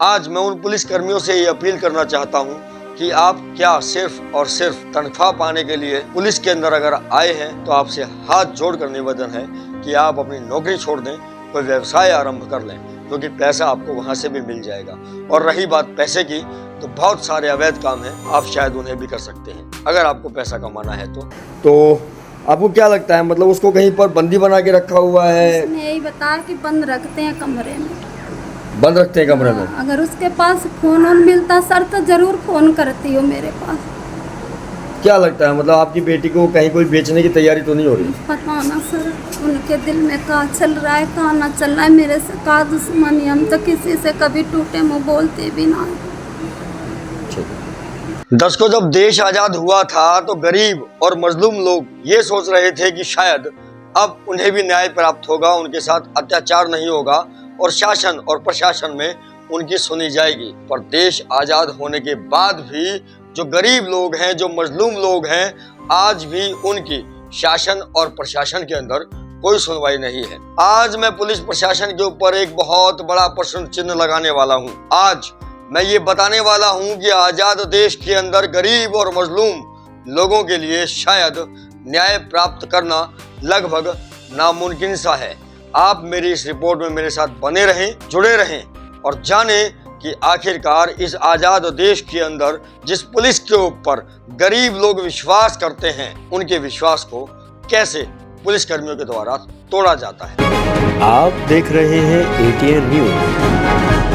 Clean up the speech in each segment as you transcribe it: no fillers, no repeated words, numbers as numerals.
आज मैं उन पुलिस कर्मियों से ये अपील करना चाहता हूँ कि आप क्या सिर्फ और सिर्फ तनख्वाह पाने के लिए पुलिस के अंदर अगर आए हैं तो आपसे हाथ जोड़कर निवेदन है कि आप अपनी नौकरी छोड़ दें, कोई व्यवसाय आरंभ कर लें, क्योंकि पैसा आपको वहां से भी मिल जाएगा। और रही बात पैसे की, तो बहुत सारे अवैध काम हैं, आप शायद उन्हें भी कर सकते हैं अगर आपको पैसा कमाना है तो आपको क्या लगता है, मतलब उसको कहीं पर बंदी बना के रखा हुआ है? उसने यही बताया कि बंद रखते हैं कमरे में। बंद रखते हैं कमरे में? अगर उसके पास फोन ऑन मिलता सर तो जरूर फोन करती हो मेरे पास। क्या लगता है, मतलब आपकी बेटी को कहीं कोई बेचने की तैयारी तो नहीं हो रही? पता ना सर, उनके दिल में क्या चल रहा है क्या ना चल रहा है। मेरे से का दुश्मनी, हम तो किसी से कभी टूटे मुँह बोलते भी ना। दर्शकों, जब देश आजाद हुआ था तो गरीब और मजलूम लोग ये सोच रहे थे कि शायद अब उन्हें भी न्याय प्राप्त होगा, उनके साथ अत्याचार नहीं होगा और शासन और प्रशासन में उनकी सुनी जाएगी। पर देश आजाद होने के बाद भी जो गरीब लोग हैं, जो मजलूम लोग हैं, आज भी उनकी शासन और प्रशासन के अंदर कोई सुनवाई नहीं है। आज मैं पुलिस प्रशासन के ऊपर एक बहुत बड़ा प्रश्न चिन्ह लगाने वाला हूँ। आज मैं ये बताने वाला हूँ कि आजाद देश के अंदर गरीब और मजलूम लोगों के लिए शायद न्याय प्राप्त करना लगभग नामुमकिन सा है। आप मेरी इस रिपोर्ट में मेरे साथ बने रहें, जुड़े रहें और जानें कि आखिरकार इस आजाद देश के अंदर जिस पुलिस के ऊपर गरीब लोग विश्वास करते हैं, उनके विश्वास को कैसे पुलिस कर्मियों के द्वारा तोड़ा जाता है। आप देख रहे हैं ATN न्यूज।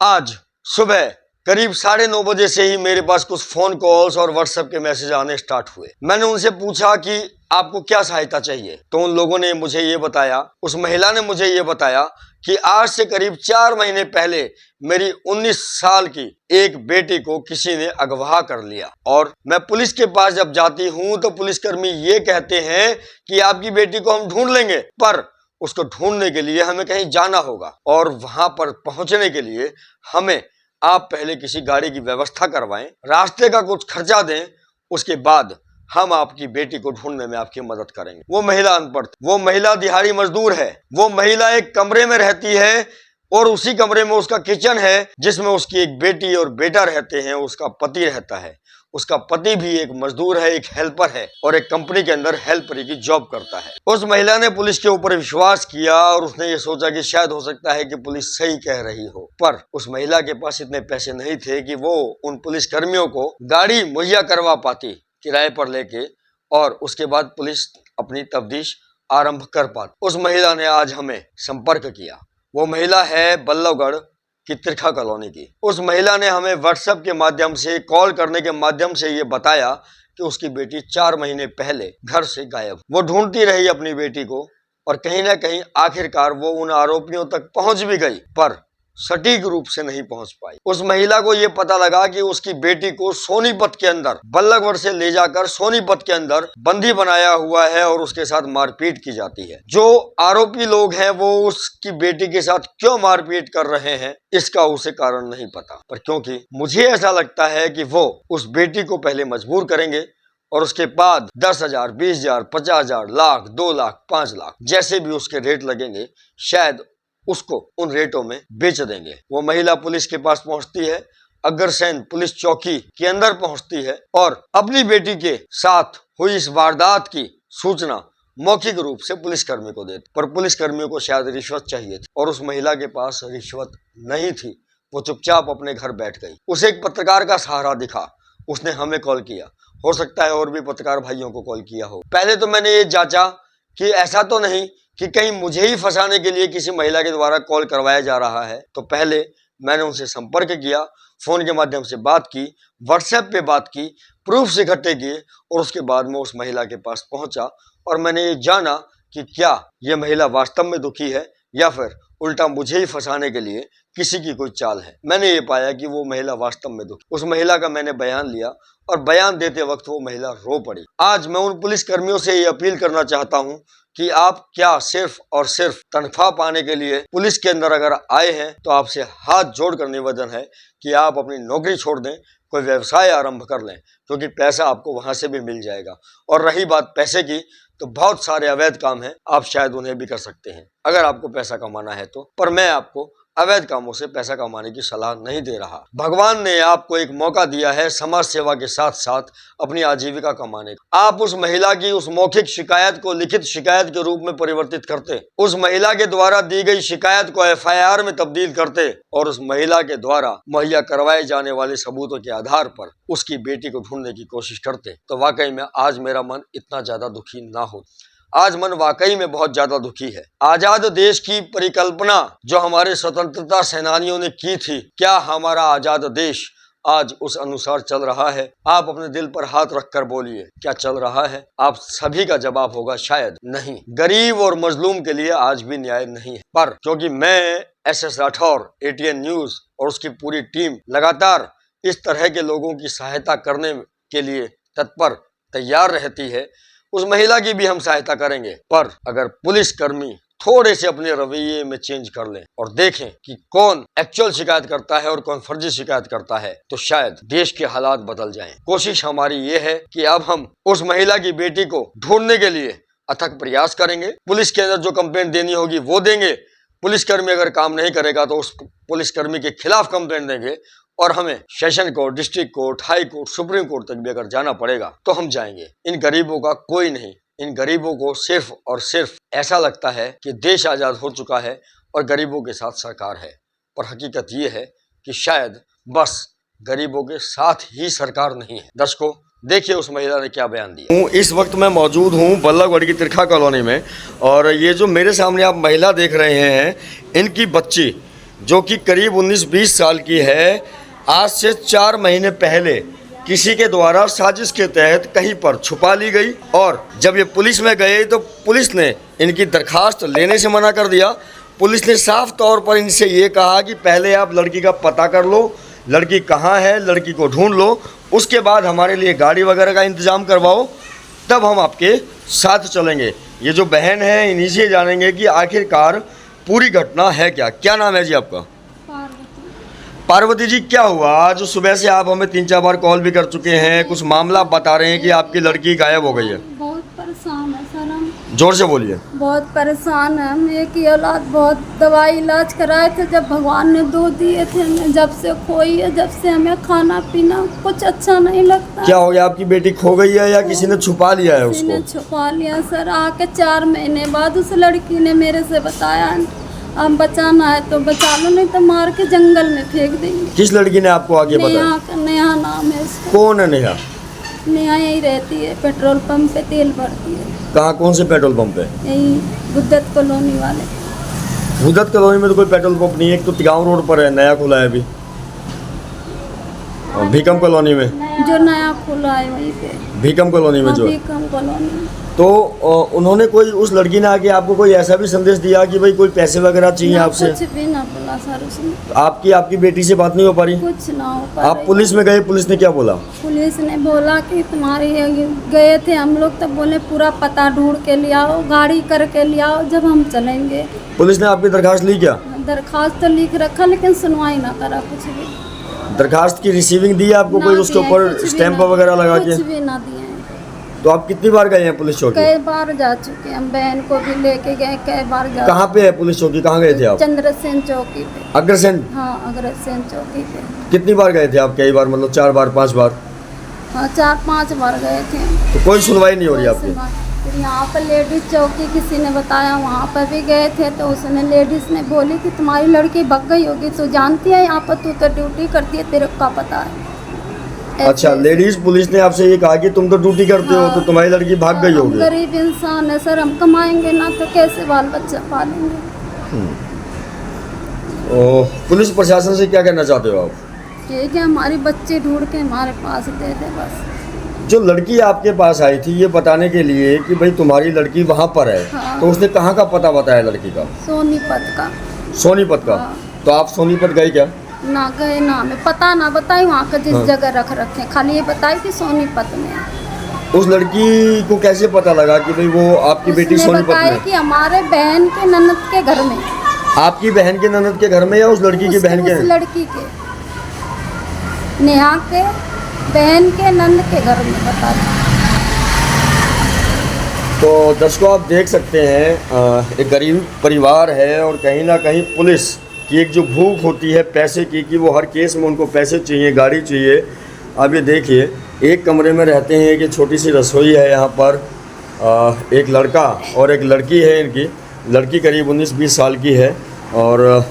आज सुबह करीब 9:30 बजे से ही मेरे पास कुछ फोन कॉल्स और व्हाट्सएप के मैसेज आने स्टार्ट हुए। मैंने उनसे पूछा कि आपको क्या सहायता चाहिए, तो उन लोगों ने मुझे ये बताया, उस महिला ने मुझे ये बताया कि आज से करीब 4 महीने पहले मेरी 19 साल की एक बेटी को किसी ने अगवा कर लिया और मैं पुलिस के पास जब जाती हूँ तो पुलिसकर्मी ये कहते हैं कि आपकी बेटी को हम ढूंढ लेंगे, पर उसको ढूंढने के लिए हमें कहीं जाना होगा और वहां पर पहुंचने के लिए हमें आप पहले किसी गाड़ी की व्यवस्था करवाएं, रास्ते का कुछ खर्चा दें, उसके बाद हम आपकी बेटी को ढूंढने में आपकी मदद करेंगे। वो महिला अनपढ़, वो महिला दिहाड़ी मजदूर है, वो महिला एक कमरे में रहती है और उसी कमरे में उसका किचन है जिसमें उसकी एक बेटी और बेटा रहते हैं, उसका पति रहता है। उसका पति भी एक मजदूर है, एक हेल्पर है और एक कंपनी के अंदर हेल्परी की जॉब करता है। उस महिला ने पुलिस के ऊपर विश्वास किया और उसने ये सोचा कि शायद हो सकता है कि पुलिस सही कह रही हो, पर उस महिला के पास इतने पैसे नहीं थे कि वो उन पुलिस कर्मियों को गाड़ी मुहैया करवा पाती किराए पर लेके और उसके बाद पुलिस अपनी तफ्तीश आरंभ कर पाती। उस महिला ने आज हमें संपर्क किया। वो महिला है बल्लभगढ़ की तिरखा कॉलोनी की। उस महिला ने हमें व्हाट्सएप के माध्यम से, कॉल करने के माध्यम से ये बताया कि उसकी बेटी 4 महीने पहले घर से गायब। वो ढूंढती रही अपनी बेटी को और कहीं ना कहीं आखिरकार वो उन आरोपियों तक पहुंच भी गई, पर सटीक रूप से नहीं पहुंच पाई। उस महिला को यह पता लगा कि उसकी बेटी को सोनीपत के अंदर, बल्लभगढ़ से ले जाकर सोनीपत के अंदर बंदी बनाया हुआ है और उसके साथ मारपीट की जाती है। जो आरोपी लोग हैं वो उसकी बेटी के साथ क्यों मारपीट कर रहे हैं इसका उसे कारण नहीं पता, पर क्योंकि मुझे ऐसा लगता है कि वो उस बेटी को पहले मजबूर करेंगे और उसके बाद 10,000, 20,000, 50,000, लाख, 2 लाख, 5 लाख जैसे भी उसके रेट लगेंगे, शायद उसको उन रेटों में बेच देंगे। वो महिला पुलिस के पास पहुंचती है, अग्रसेन पुलिस चौकी के अंदर पहुंचती है और अपनी बेटी के साथ हुई इस वारदात की सूचना मौखिक रूप से पुलिसकर्मी को देती, पर पुलिसकर्मियों को शायद रिश्वत चाहिए थी और उस महिला के पास रिश्वत नहीं थी। वो चुपचाप अपने घर बैठ गई। उसे एक पत्रकार का सहारा दिखा, उसने हमें कॉल किया, हो सकता है और भी पत्रकार भाइयों को कॉल किया हो। पहले तो मैंने ये जांचा कि ऐसा तो नहीं कि कहीं मुझे ही फंसाने के लिए किसी महिला के द्वारा कॉल करवाया जा रहा है। तो पहले मैंने उनसे संपर्क किया, फोन के माध्यम से बात की, व्हाट्सएप पे बात की, प्रूफ इकट्ठे किए और उसके बाद मैं उस महिला के पास पहुंचा और मैंने ये जाना कि क्या ये महिला वास्तव में दुखी है या फिर उल्टा मुझे ही फंसाने के लिए किसी की कोई चाल है। मैंने ये पाया कि वो महिला वास्तव में दुखी। उस महिला का मैंने बयान लिया और बयान देते वक्त वो महिला रो पड़ी। आज मैं उन पुलिस कर्मियों से ये अपील करना चाहता हूँ कि आप क्या सिर्फ और सिर्फ तनख्वाह पाने के लिए पुलिस के अंदर अगर आए हैं तो आपसे हाथ जोड़कर निवेदन है कि आप अपनी नौकरी छोड़ दें, कोई व्यवसाय आरंभ कर लें, क्योंकि पैसा आपको वहां से भी मिल जाएगा। और रही बात पैसे की, तो बहुत सारे अवैध काम हैं, आप शायद उन्हें भी कर सकते हैं अगर आपको पैसा कमाना है तो। पर मैं आपको अवैध कामों से पैसा कमाने की सलाह नहीं दे रहा। भगवान ने आपको एक मौका दिया है समाज सेवा के साथ साथ अपनी आजीविका कमाने का। आप उस महिला की उस मौखिक शिकायत को लिखित शिकायत के रूप में परिवर्तित करते, उस महिला के द्वारा दी गई शिकायत को FIR में तब्दील करते और उस महिला के द्वारा मुहैया करवाए जाने वाले सबूतों के आधार पर उसकी बेटी को ढूंढने की कोशिश करते, तो वाकई में आज मेरा मन इतना ज्यादा दुखी ना हो। आज मन वाकई में बहुत ज्यादा दुखी है। आजाद देश की परिकल्पना जो हमारे स्वतंत्रता सेनानियों ने की थी, क्या हमारा आजाद देश आज उस अनुसार चल रहा है? आप अपने दिल पर हाथ रखकर बोलिए, क्या चल रहा है? आप सभी का जवाब होगा शायद नहीं। गरीब और मजलूम के लिए आज भी न्याय नहीं है। पर क्योंकि मैं SS राठौर, ATN न्यूज और उसकी पूरी टीम लगातार इस तरह के लोगों की सहायता करने के लिए तत्पर तैयार रहती है, उस महिला की भी हम सहायता करेंगे। पर अगर पुलिसकर्मी थोड़े से अपने रवैये में चेंज कर लें और देखें कि कौन एक्चुअल शिकायत करता है और कौन फर्जी शिकायत करता है, तो शायद देश के हालात बदल जाएं। कोशिश हमारी ये है कि अब हम उस महिला की बेटी को ढूंढने के लिए अथक प्रयास करेंगे। पुलिस के अंदर जो कंप्लेंट देनी होगी वो देंगे। पुलिसकर्मी अगर काम नहीं करेगा तो उस पुलिसकर्मी के खिलाफ कंप्लेंट देंगे और हमें session court, district court, high court, supreme court तक भी अगर जाना पड़ेगा तो हम जाएंगे। इन गरीबों का कोई नहीं। इन गरीबों को सिर्फ और सिर्फ ऐसा लगता है कि देश आजाद हो चुका है और गरीबों के साथ सरकार है, पर हकीकत ये है कि शायद बस गरीबों के साथ ही सरकार नहीं है। दर्शकों, देखिए उस महिला ने क्या बयान दिया। इस वक्त मैं मौजूद हूँ बल्लभगढ़ की तिरखा कॉलोनी में और ये जो मेरे सामने आप महिला देख रहे हैं, इनकी बच्ची जो कि करीब 19-20 साल की है, आज से 4 महीने पहले किसी के द्वारा साजिश के तहत कहीं पर छुपा ली गई और जब ये पुलिस में गए तो पुलिस ने इनकी दरखास्त लेने से मना कर दिया। पुलिस ने साफ तौर पर इनसे ये कहा कि पहले आप लड़की का पता कर लो, लड़की कहाँ है, लड़की को ढूंढ लो, उसके बाद हमारे लिए गाड़ी वगैरह का इंतज़ाम करवाओ, तब हम आपके साथ चलेंगे। ये जो बहन है, इन्हीं से जानेंगे कि आखिरकार पूरी घटना है क्या। क्या नाम है जी आपका? पार्वती जी, क्या हुआ? आज सुबह से आप हमें 3-4 बार कॉल भी कर चुके हैं, कुछ मामला बता रहे हैं कि आपकी लड़की गायब हो गई है। बहुत परेशान है सर हम। जोर से बोलिए। बहुत परेशान है हम। एक ही औलाद, बहुत दवाई इलाज कराए थे, जब भगवान ने 2 दिए थे हमें, जब से खोई है, जब से हमें खाना पीना कुछ अच्छा नहीं लगता। क्या हो गया? आपकी बेटी खो गई है या किसी ने छुपा लिया है उसको? किसी ने छुपा लिया सर। आके 4 महीने बाद उस लड़की ने मेरे से बताया, अब बचाना है तो बचा लो, नहीं तो मार के जंगल में फेंक देंगे। किस लड़की ने आपको आगे बताया? नेहा नाम है उसका। कौन है नेहा? नेहा यही रहती है, पेट्रोल पंप पे तेल भरती है। कहाँ, कौन से पेट्रोल पंप पे? यही बुद्धत कॉलोनी वाले। बुद्धत कॉलोनी में तो कोई पेट्रोल पंप नहीं है, एक तो तिगांव रोड पर है, नया खुला है अभी। और भीकम कॉलोनी में जो नया खुला है वहीं पे, भीकम कॉलोनी में जो भीकम कॉलोनी। तो उन्होंने कोई, उस लड़की ने आके आपको कोई ऐसा भी संदेश दिया कि भाई कोई पैसे वगैरह चाहिए आपसे? कुछ भी ना बोला सर उसने। आपकी बेटी से बात नहीं हो पा रही? कुछ ना हो पा रही। आप पुलिस में गए, पुलिस ने क्या बोला? पुलिस ने बोला कि तुम्हारी, गए थे हम लोग तब बोले पूरा पता ढूंढ के ले आओ, गाड़ी करके ले आओ, जब हम चलेंगे। पुलिस ने आपकी दरखास्त ली क्या? दरखास्त तो लिख रखा, लेकिन सुनवाई ना करा कुछ भी। दरखास्त की रिसीविंग दी आपको कोई उसके ऊपर स्टैंप वगैरह लगा के? कुछ भी ना दिए। तो आप कितनी बार गए हैं पुलिस चौकी? कई बार जा चुके हैं, हम बहन को भी लेके गए, कई बार जा। कहाँ पे है पुलिस चौकी? कहाँ गए थे आप? चंद्रसेन चौकी पे। अग्रसेन? हाँ, अग्रसेन चौकी पे। कितनी बार गए थे आप? कई बार मतलब 4 बार 5 बार? हाँ, 4-5 बार गए थे। तो कोई सुनवाई नहीं हो रही आपकी? फिर यहाँ पर लेडीज चौकी किसी ने बताया, वहाँ पर भी गए थे तो उसने, लेडीज ने बोली कि तुम्हारी लड़की भाग गई होगी, तो जानती है यहाँ पर, तू तो ड्यूटी करती है, तेरे को पता है। अच्छा, लेडीज पुलिस ने आपसे ये कहा कि तुम तो ड्यूटी करते हो, तो तुम्हारी लड़की भाग गई होगी। गरीब इंसान है सर, हम कमाएंगे ना तो कैसे बाल बच्चा पालेंगे। पुलिस प्रशासन से क्या कहना चाहते हो आप? ठीक है, हमारी बच्ची ढूंढ के हमारे पास दे दे बस। जो लड़की आपके पास आई थी ये बताने के लिए कि भाई तुम्हारी लड़की वहाँ पर है, हाँ। तो उसने कहाँ का पता बताया लड़की का? सोनीपत का। सोनीपत का? हाँ। तो आप सोनीपत गए क्या? ना गए ना, हमें पता ना बताई वहाँ का जिस जगह रख रखे, खाली ये बताई कि सोनीपत में है। उस लड़की को कैसे पता लगा कि भाई वो आपकी बेटी सोनीपत में है? कि हमारे बहन के ननद के घर में। आपकी बहन के ननद के घर में या उस लड़की की बहन के? उस लड़की के, नेहा के बहन के नंद के घर में बता रहे। तो दर्शकों आप देख सकते हैं एक गरीब परिवार है और कहीं ना कहीं पुलिस कि एक जो भूख होती है पैसे की, कि वो हर केस में उनको पैसे चाहिए, गाड़ी चाहिए। अब ये देखिए, एक कमरे में रहते हैं, एक छोटी सी रसोई है यहाँ पर, एक लड़का और एक लड़की है। इनकी लड़की करीब 19-20 साल की है, और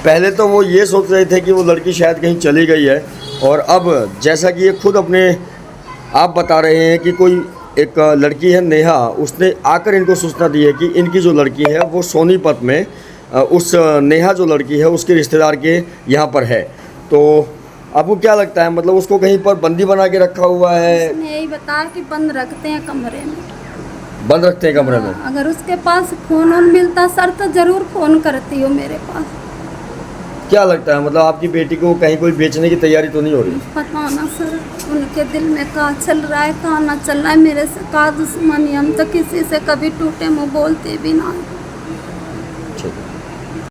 पहले तो वो ये सोच रहे थे कि वो लड़की शायद कहीं चली गई है, और अब जैसा कि ये खुद अपने आप बता रहे हैं कि कोई एक लड़की है नेहा, उसने आकर इनको सूचना दी है कि इनकी जो लड़की है वो सोनीपत में उस नेहा जो लड़की है उसके रिश्तेदार के यहाँ पर है। तो आपको क्या लगता है, मतलब उसको कहीं पर बंदी बना के रखा हुआ है? उसने यही बताया कि बंद रखते हैं कमरे में, बंद रखते हैं कमरे में। अगर उसके पास फोन ऑन मिलता सर तो ज़रूर फ़ोन करती हो मेरे पास। क्या लगता है, मतलब आपकी बेटी को कहीं कोई बेचने की तैयारी तो नहीं हो रही? पता ना सर, उनके दिल में क्या चल रहा है क्या ना चल रहा है। मेरे से का दुश्मनी, हम तो किसी से कभी टूटे मुँह बोलते भी ना।